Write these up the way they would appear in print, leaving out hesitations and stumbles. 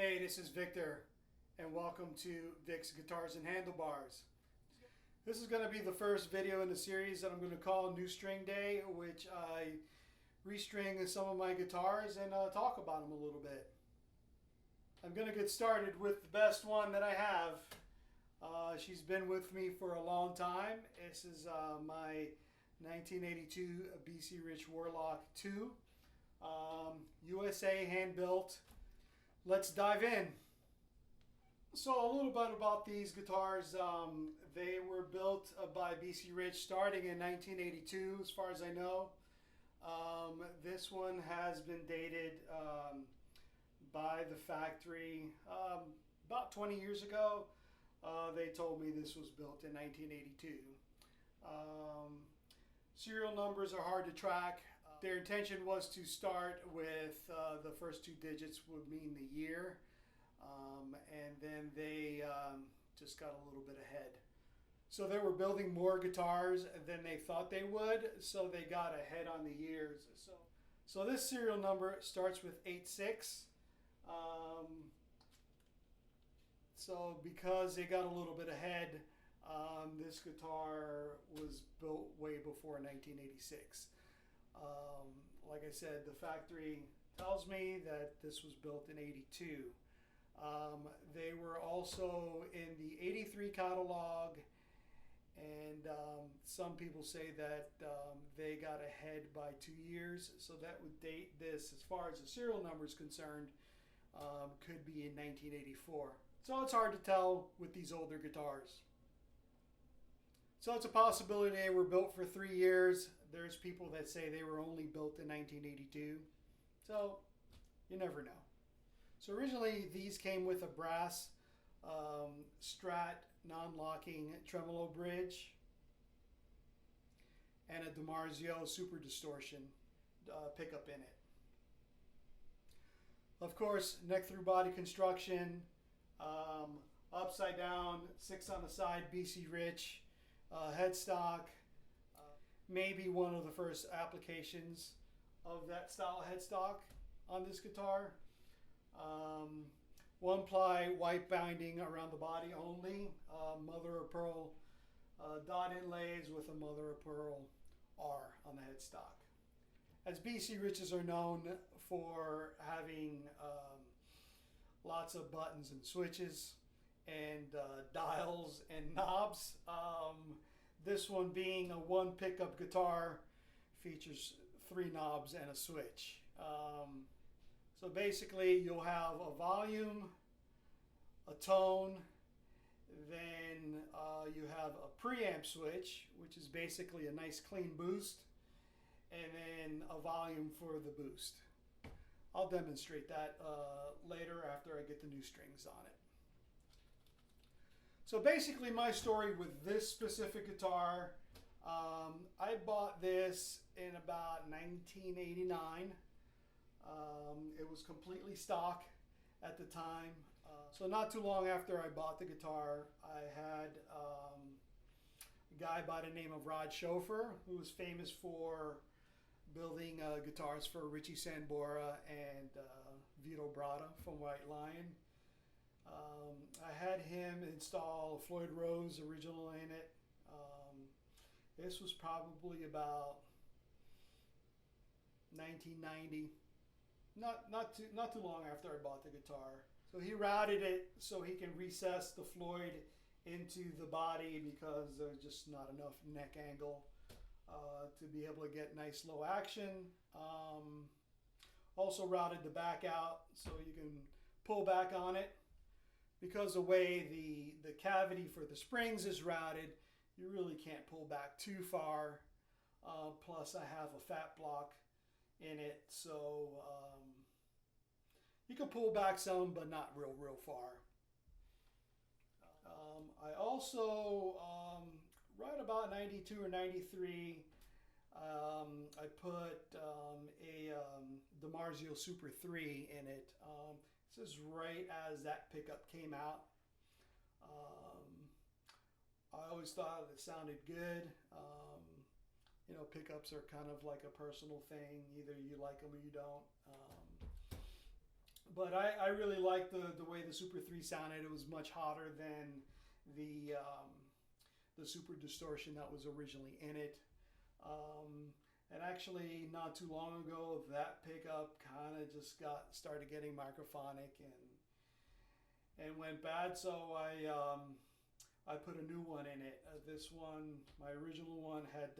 Hey, this is Victor, and welcome to Vic's Guitars and Handlebars. This is going to be the first video in the series that I'm going to call New String Day, which I restring some of my guitars and talk about them a little bit. I'm going to get started with the best one that I have. She's been with me for a long time. This is my 1982 BC Rich Warlock II, USA hand-built. Let's dive in. So a little bit about these guitars. They were built by BC Rich starting in 1982 as far as I know. This one has been dated by the factory about 20 years ago. They told me this was built in 1982. Serial numbers are hard to track. Their intention was to start with the first two digits would mean the year, and then they just got a little bit ahead. So they were building more guitars than they thought they would, so they got ahead on the years. So this serial number starts with 86. So because they got a little bit ahead, this guitar was built way before 1986. Like I said, the factory tells me that this was built in 82. They were also in the 83 catalog, and some people say that they got ahead by 2 years, so that would date this, as far as the serial number is concerned, could be in 1984. So it's hard to tell with these older guitars. So it's a possibility they were built for 3 years. There's people that say they were only built in 1982. So you never know. So originally these came with a brass Strat non-locking tremolo bridge and a DiMarzio super distortion pickup in it. Of course, neck through body construction, upside down, 6 on the side, BC Rich. Headstock, maybe one of the first applications of that style headstock on this guitar. One ply white binding around the body only, mother of pearl dot inlays with a mother of pearl R on the headstock. As BC Riches are known for having lots of buttons and switches and dials and knobs. This one, being a one pickup guitar, features 3 knobs and a switch. So basically you'll have a volume, a tone, then you have a preamp switch, which is basically a nice clean boost, and then a volume for the boost. I'll demonstrate that later after I get the new strings on it. So basically my story with this specific guitar, I bought this in about 1989. It was completely stock at the time. So not too long after I bought the guitar, I had a guy by the name of Rod Schofer, who was famous for building guitars for Richie Sambora and Vito Bratta from White Lion. I had him install a Floyd Rose original in it. This was probably about 1990, not too long after I bought the guitar. So he routed it so he can recess the Floyd into the body because there's just not enough neck angle to be able to get nice low action. Also routed the back out so you can pull back on it. Because the way the cavity for the springs is routed, you really can't pull back too far. Plus I have a fat block in it, so you can pull back some, but not real far. I also, right about 92 or 93, I put a DiMarzio Super 3 in it. This is right as that pickup came out. I always thought it sounded good. You know, pickups are kind of like a personal thing. Either you like them or you don't. But I really liked the way the Super 3 sounded. It was much hotter than the Super Distortion that was originally in it. And actually, not too long ago, that pickup kind of just started getting microphonic and went bad. So I put a new one in it. This one, my original one, had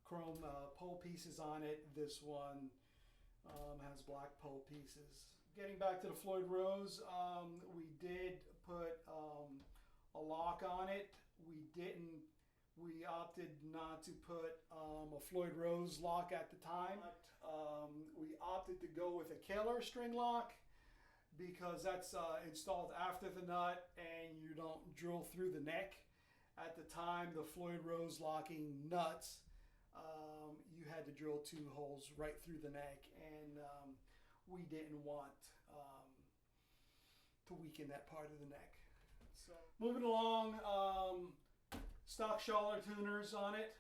chrome pole pieces on it. This one has black pole pieces. Getting back to the Floyd Rose, we did put a lock on it. We opted not to put a Floyd Rose lock at the time. We opted to go with a Keller string lock because that's installed after the nut and you don't drill through the neck. At the time, the Floyd Rose locking nuts, you had to drill 2 holes right through the neck, and we didn't want to weaken that part of the neck. So moving along, stock Schaller tuners on it.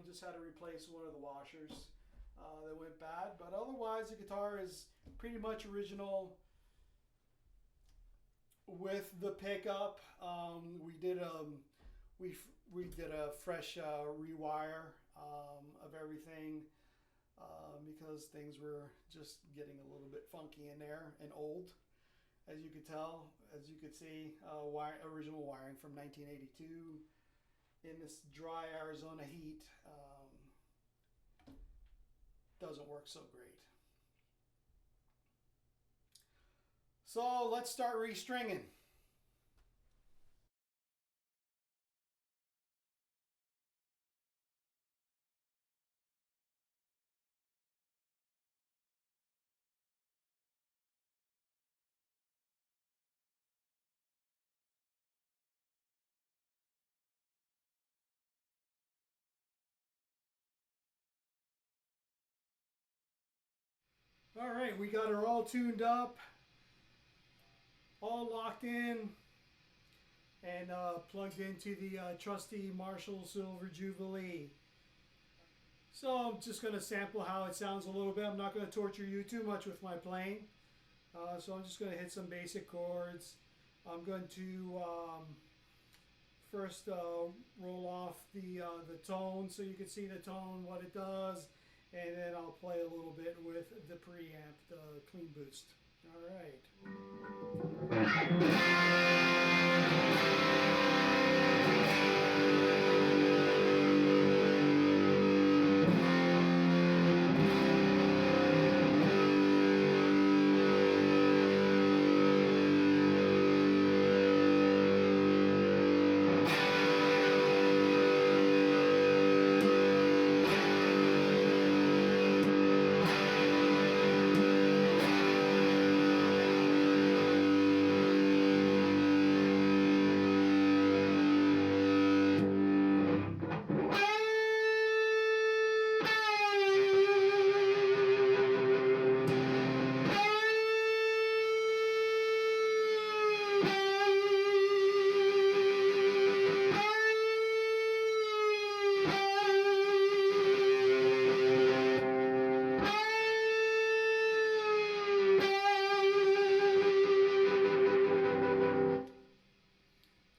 Just had to replace one of the washers that went bad, but otherwise the guitar is pretty much original with the pickup. We did a fresh rewire of everything because things were just getting a little bit funky in there and old, as you could tell, as you could see. Original wiring from 1982 in this dry Arizona heat doesn't work so great. So let's start restringing. All right, we got her all tuned up, all locked in, and plugged into the trusty Marshall Silver Jubilee. So I'm just going to sample how it sounds a little bit. I'm not going to torture you too much with my playing. So I'm just going to hit some basic chords. I'm going to first roll off the tone so you can see the tone, what it does. And then I'll play a little bit with the preamp, the clean boost. All right.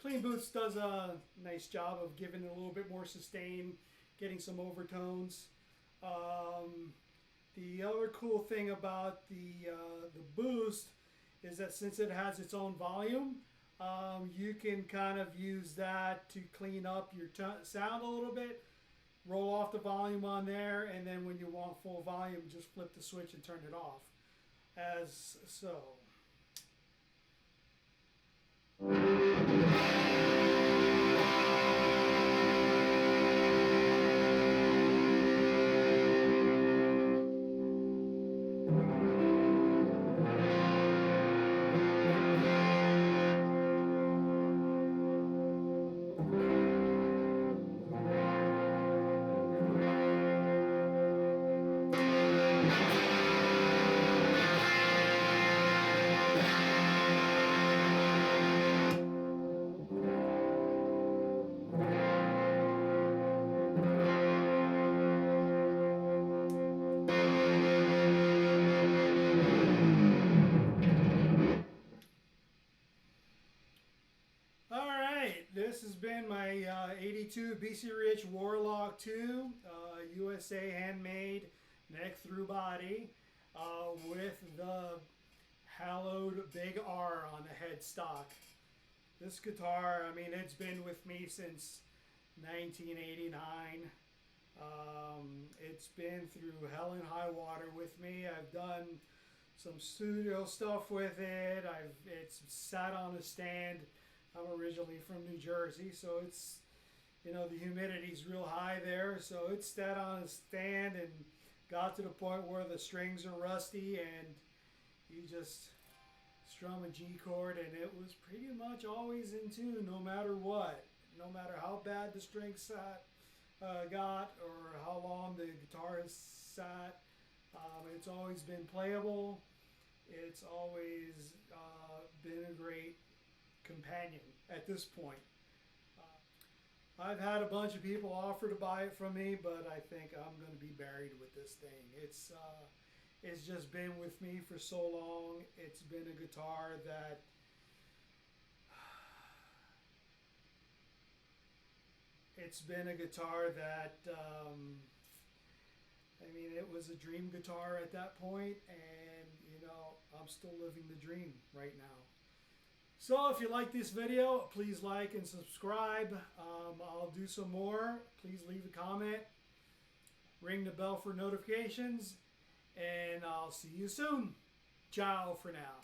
Clean Boots does a nice job of giving it a little bit more sustain, getting some overtones. The other cool thing about the boost is that since it has its own volume, you can kind of use that to clean up your sound a little bit. Roll off the volume on there, and then when you want full volume, just flip the switch and turn it off, as so. this has been my 82 BC Rich Warlock II, USA handmade neck through body with the hallowed big R on the headstock. This guitar, I mean, it's been with me since 1989. It's been through hell and high water with me. I've done some studio stuff with it. It's sat on a stand. I'm originally from New Jersey, so it's, you know, the humidity's real high there, so it sat on a stand and got to the point where the strings are rusty and you just strum a G chord and it was pretty much always in tune no matter what. No matter how bad the string got or how long the guitar has sat, it's always been playable. It's always been a great companion at this point. I've had a bunch of people offer to buy it from me, but I think I'm going to be buried with this thing. It's just been with me for so long. It's been a guitar that I mean, it was a dream guitar at that point, and you know, I'm still living the dream right now. So if you like this video, please like and subscribe. I'll do some more. Please leave a comment. Ring the bell for notifications. And I'll see you soon. Ciao for now.